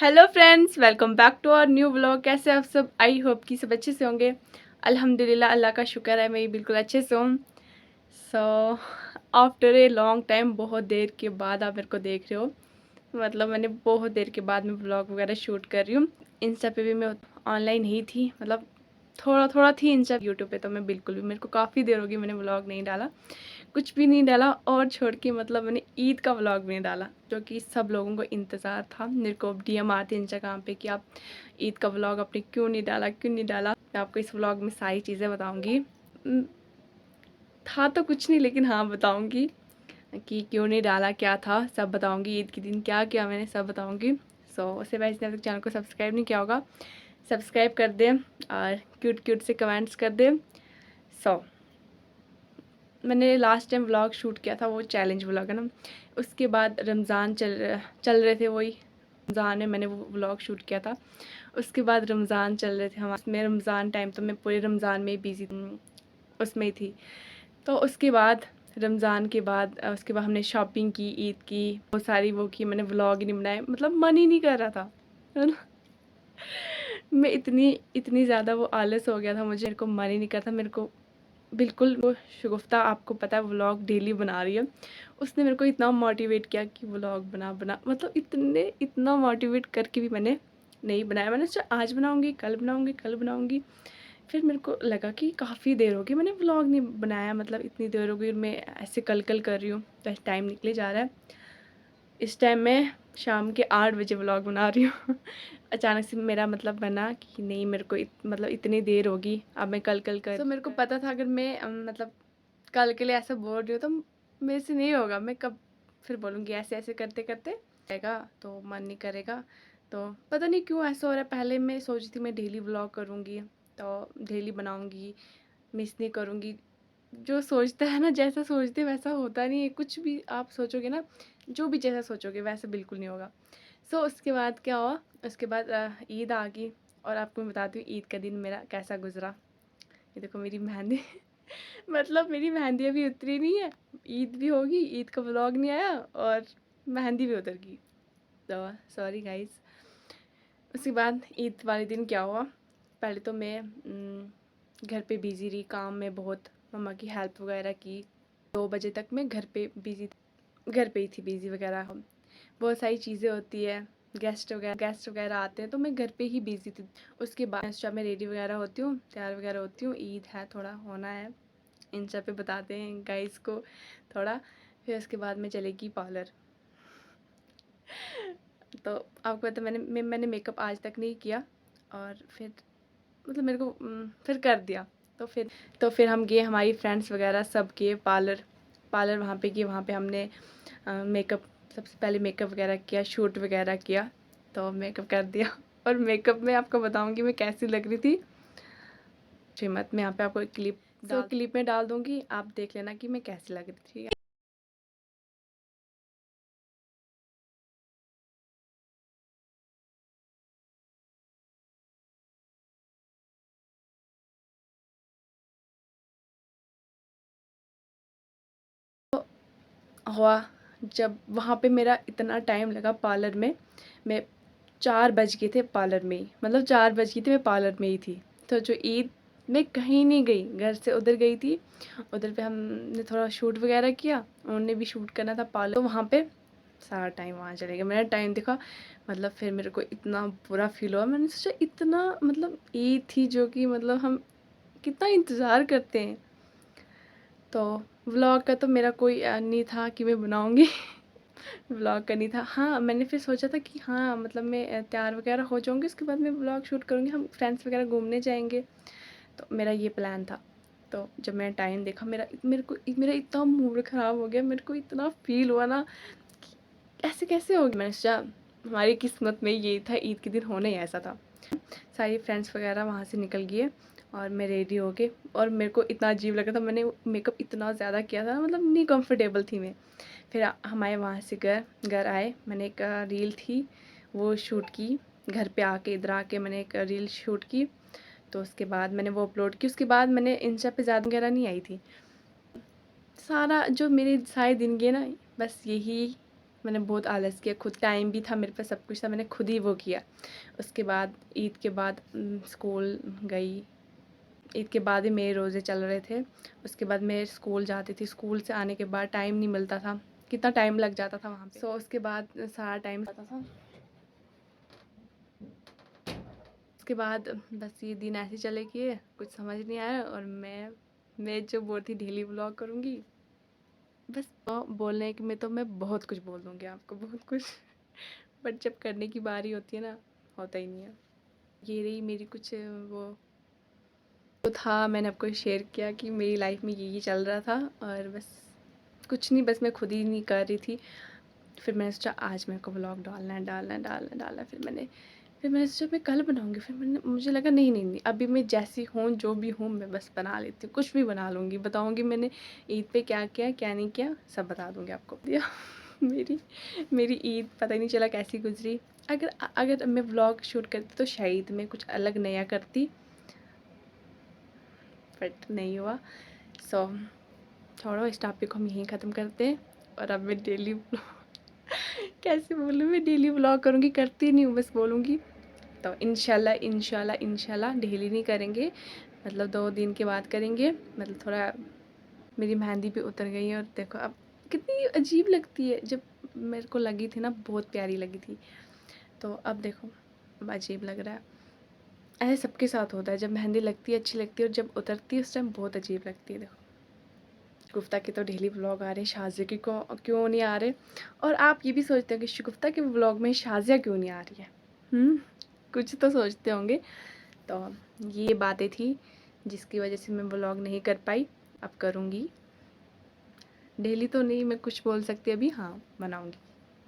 Hello friends, welcome back to our new blog. कैसे आप सब? आई होप कि सब अच्छे से होंगे। अल्हम्दुलिल्लाह, अल्लाह का शुक्र है, मैं बिल्कुल अच्छे से हूँ। So after a long time, बहुत देर के बाद आप मेरे को देख रहे हो। मतलब मैंने बहुत देर के बाद में ब्लॉग वगैरह शूट कर रही हूँ। इंस्टा पे भी मैं ऑनलाइन ही थी, मतलब थोड़ा थोड़ा थी इंस्टा। यूट्यूब पे तो मैं बिल्कुल भी, मेरे को काफ़ी देर होगी मैंने ब्लॉग नहीं डाला, कुछ भी नहीं डाला। और छोड़ के मतलब मैंने ईद का व्लॉग भी नहीं डाला, जो कि सब लोगों को इंतज़ार था। मेरे को डीएम आते इंस्टाग्राम पे कि आप ईद का व्लॉग आपने क्यों नहीं डाला, क्यों नहीं डाला। मैं आपको इस व्लॉग में सारी चीज़ें बताऊंगी। था तो कुछ नहीं, लेकिन हाँ बताऊंगी कि क्यों नहीं डाला, क्या था सब बताऊंगी। ईद के दिन क्या किया मैंने, सब बताऊंगी। सो उससे पहले जिसने अब तक चैनल को सब्सक्राइब नहीं किया होगा, सब्सक्राइब कर दें और क्यूट क्यूट से कमेंट्स कर दें। सो मैंने लास्ट टाइम व्लॉग शूट किया था, वो चैलेंज व्लॉग है ना। उसके बाद रमज़ान चल रहे थे, वही रमज़ान में मैंने वो व्लॉग शूट किया था। उसके बाद रमज़ान चल रहे थे हमारे में, रमज़ान टाइम तो मैं पूरे रमज़ान में ही बिज़ी उसमें ही थी। तो उसके बाद रमज़ान के बाद उसके बाद हमने शॉपिंग की, ईद की, बहुत सारी वो की। मैंने व्लॉग ही नहीं बनाए, मतलब मन ही नहीं कर रहा था, है ना। मैं इतनी इतनी ज़्यादा वो आलस हो गया था मुझे, मेरे को मन ही नहीं करता। मेरे को बिल्कुल वो शगुफ्ता, आपको पता है व्लॉग डेली बना रही है, उसने मेरे को इतना मोटिवेट किया कि व्लॉग बना बना, मतलब इतना मोटिवेट करके भी मैंने नहीं बनाया। मैंने सोचा आज बनाऊंगी, कल बनाऊंगी, कल बनाऊंगी। फिर मेरे को लगा कि काफ़ी देर हो गई मैंने व्लॉग नहीं बनाया, मतलब इतनी देर हो गई, मैं ऐसे कल कल कर रही हूँ, बस टाइम निकले जा रहा है। इस टाइम मैं शाम के 8 बजे व्लॉग बना रही हूँ। अचानक से मेरा मतलब बना कि नहीं, मेरे को मतलब इतनी देर होगी, अब मैं कल कल कर। तो मेरे को पता था अगर मैं मतलब कल के लिए ऐसा बोल रही हूँ तो मेरे से नहीं होगा। मैं कब फिर बोलूँगी ऐसे ऐसे करते करते रहेगा तो मन नहीं करेगा। तो पता नहीं क्यों ऐसा हो रहा है। पहले मैं सोची थी मैं डेली व्लॉग करूँगी, तो डेली बनाऊँगी, मिस नहीं करूँगी। जो सोचता है ना, जैसा सोचते वैसा होता नहीं है। कुछ भी आप सोचोगे ना, जो भी जैसा सोचोगे वैसा बिल्कुल नहीं होगा। सो उसके बाद क्या हुआ, उसके बाद ईद आ गई। और आपको मैं बताती हूँ ईद का दिन मेरा कैसा गुजरा। ये देखो मेरी मेहंदी। मतलब मेरी मेहंदी अभी उतरी नहीं है, ईद भी होगी, ईद का व्लॉग नहीं आया और मेहंदी भी उतर गई। तो सॉरी गाइस। उसके बाद ईद वाले दिन क्या हुआ, पहले तो मैं घर पे बिज़ी रही काम में बहुत, मम्मा की हेल्प वगैरह की। 2 बजे तक मैं घर पे बिज़ी, घर पे ही थी बिज़ी वगैरह। बहुत सारी चीज़ें होती है, गेस्ट वगैरह आते हैं, तो मैं घर पे ही बिज़ी थी। उसके बाद इंस्टा में रेडी वगैरह होती हूँ, तैयार वगैरह होती हूँ, ईद है थोड़ा होना है, इंस्टा पे बताते हैं गाइस को थोड़ा। फिर उसके बाद मैं चलेगी पार्लर। तो आपको पता मैंने मेकअप आज तक नहीं किया, और फिर मतलब मेरे को फिर कर दिया। तो फिर हम गए, हमारी फ्रेंड्स वगैरह सब गए पार्लर। पार्लर वहाँ पे गए, वहाँ पे हमने मेकअप, सबसे पहले मेकअप वगैरह किया, शूट वगैरह किया, तो मेकअप कर दिया। और मेकअप में आपको बताऊंगी मैं कैसी लग रही थी। श्रीमत में यहाँ पे आपको क्लिप, तो क्लिप में डाल दूंगी, आप देख लेना कि मैं कैसी लग रही थी। हुआ जब वहाँ पे मेरा इतना टाइम लगा पार्लर में, मैं 4 बज गए थे पार्लर में ही, मतलब 4 बज गई थी मैं पार्लर में ही थी। तो जो ईद में कहीं नहीं गई, घर से उधर गई थी। उधर पे हमने थोड़ा शूट वगैरह किया, उन्होंने भी शूट करना था पार्लर, तो वहाँ पे सारा टाइम वहाँ चले गया। मैंने टाइम देखा, मतलब फिर मेरे को इतना बुरा फील हुआ। मैंने सोचा इतना, मतलब ईद थी जो कि मतलब हम कितना इंतज़ार करते हैं। तो व्लॉग का तो मेरा कोई नहीं था कि मैं बनाऊँगी। व्लॉग करनी था। हाँ, मैंने फिर सोचा था कि हाँ मतलब मैं तैयार वगैरह हो जाऊँगी, उसके बाद मैं व्लॉग शूट करूँगी, हम फ्रेंड्स वगैरह घूमने जाएंगे। तो मेरा ये प्लान था। तो जब मैंने टाइम देखा, मेरा इतना मूड ख़राब हो गया, मेरे को इतना फील हुआ ना कि ऐसे कैसे हो गया। मैंने सोचा हमारी किस्मत में यही था, ईद के दिन होना ही ऐसा था। सारी फ्रेंड्स वगैरह वहाँ से निकल गए और मैं रेडी हो गई, और मेरे को इतना अजीब लगा था, मैंने मेकअप इतना ज़्यादा किया था ना, मतलब नहीं कंफर्टेबल थी मैं। फिर हमारे वहाँ से घर घर आए, मैंने एक रील थी वो शूट की, घर पे आके इधर आके मैंने एक रील शूट की। तो उसके बाद मैंने वो अपलोड की। उसके बाद मैंने इंस्टा पे ज़्यादा वगैरह नहीं आई थी। सारा जो मेरे सारे दिन गए ना, बस यही मैंने बहुत आलस किया, खुद टाइम भी था मेरे पास, सब कुछ था, मैंने खुद ही वो किया। उसके बाद ईद के बाद स्कूल गई, ईद के बाद ही मेरे रोज़े चल रहे थे। उसके बाद मैं स्कूल जाती थी, स्कूल से आने के बाद टाइम नहीं मिलता था, कितना टाइम लग जाता था वहाँ पे। सो उसके बाद सारा टाइम जाता था। उसके बाद बस ये दिन ऐसे चले गए, कुछ समझ नहीं आया। और मैं जो बोल थी डेली व्लॉग करूँगी, बस बोलने में तो मैं बहुत कुछ बोल दूँगी आपको, बहुत कुछ बट जब करने की बारी होती है ना, होता ही नहीं है। ये रही मेरी कुछ वो तो था, मैंने आपको शेयर किया कि मेरी लाइफ में ये चल रहा था। और बस कुछ नहीं, बस मैं खुद ही नहीं कर रही थी। फिर मैंने सोचा आज मेरे को व्लॉग डालना। फिर मैंने सोचा मैं कल बनाऊँगी। फिर मुझे लगा नहीं, अभी मैं जैसी हूँ, जो भी हूँ, मैं बस बना लेती हूँ, कुछ भी बना लूँगी, बताऊँगी मैंने ईद पे क्या किया, क्या नहीं किया, सब बता दूँगी आपको। दिया मेरी ईद पता ही नहीं चला कैसी गुजरी। अगर मैं व्लॉग शूट करती तो शायद मैं कुछ अलग नया करती, बट नहीं हुआ। सो छोड़ो, इस टॉपिक को हम यहीं ख़त्म करते हैं। और अब मैं डेली कैसे बोलूँ, मैं डेली व्लॉग करूँगी, करती नहीं हूँ, बस बोलूँगी। तो इंशाल्लाह डेली नहीं करेंगे, मतलब 2 दिन के बाद करेंगे। मतलब थोड़ा मेरी मेहंदी भी उतर गई है, और देखो अब कितनी अजीब लगती है। जब मेरे को लगी थी ना, बहुत प्यारी लगी थी, तो अब देखो अब अजीब लग रहा है। ऐसे सबके साथ होता है, जब मेहंदी लगती है अच्छी लगती है, और जब उतरती है उस टाइम बहुत अजीब लगती है। देखो गुफ्ता के तो डेली व्लॉग आ रहे हैं, शाज़िया के को क्यों नहीं आ रहे। और आप ये भी सोचते हो कि शगुफ्ता के व्लॉग में शाज़िया क्यों नहीं आ रही है। कुछ तो सोचते होंगे। तो ये बातें थी जिसकी वजह से मैं व्लॉग नहीं कर पाई, अब करूँगी। डेली तो नहीं मैं कुछ बोल सकती अभी, हाँ बनाऊँगी,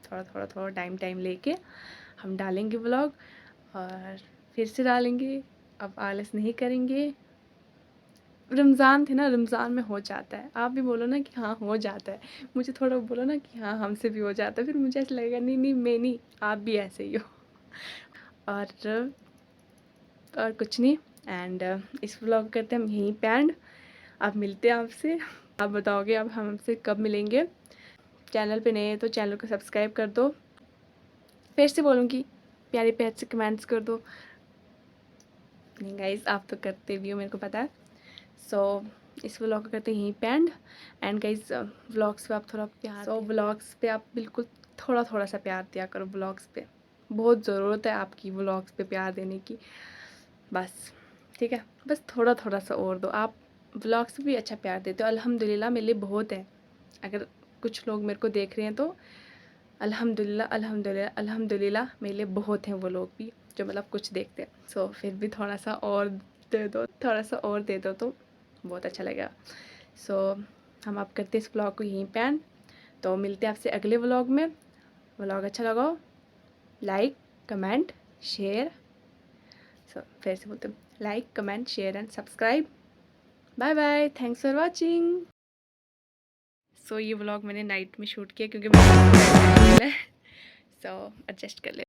थोड़ा टाइम लेके हम डालेंगे व्लॉग, और फिर से डालेंगे। अब आलस नहीं करेंगे। रमज़ान थे ना, रमज़ान में हो जाता है। आप भी बोलो ना कि हाँ हो जाता है, मुझे थोड़ा बोलो ना कि हाँ हमसे भी हो जाता है, फिर मुझे ऐसा लगेगा नहीं मैं नहीं, आप भी ऐसे ही हो। और कुछ नहीं। एंड इस व्लॉग करते हम यहीं पे एंड। आप मिलते हैं आपसे, आप बताओगे अब हम हमसे कब मिलेंगे। चैनल पे नए हैं तो चैनल को सब्सक्राइब कर दो। फिर से बोलूँगी, प्यारे प्यार से कमेंट्स कर दो। नहीं गाइस, आप तो करते भी हो, मेरे को पता है। सो इस व्लॉग को करते यहीं पे एंड गाइस व्लॉग्स पे आप थोड़ा प्यार, व्लॉग्स पे आप बिल्कुल थोड़ा सा प्यार दिया करो। व्लॉग्स पे बहुत ज़रूरत है आपकी, व्लॉग्स पे प्यार देने की, बस ठीक है। बस थोड़ा सा और दो। आप व्लॉग्स पे भी अच्छा प्यार देते हो, अल्हम्दुलिल्लाह मेरे लिए बहुत है। अगर कुछ लोग मेरे को देख रहे हैं तो अल्हम्दुलिल्लाह मेरे लिए बहुत हैं वो लोग भी, जो मतलब कुछ देखते हैं। सो फिर भी थोड़ा सा और दे दो तो बहुत अच्छा लगेगा। सो हम आप करते इस व्लॉग को यहीं पे एंड। तो मिलते हैं आपसे अगले व्लॉग में। व्लॉग अच्छा लगा हो लाइक कमेंट शेयर, फिर से बोलते like comment share and subscribe. Bye bye, thanks for watching. So ये व्लॉग मैंने नाइट में शूट किया क्योंकि सो एडजस्ट कर ले।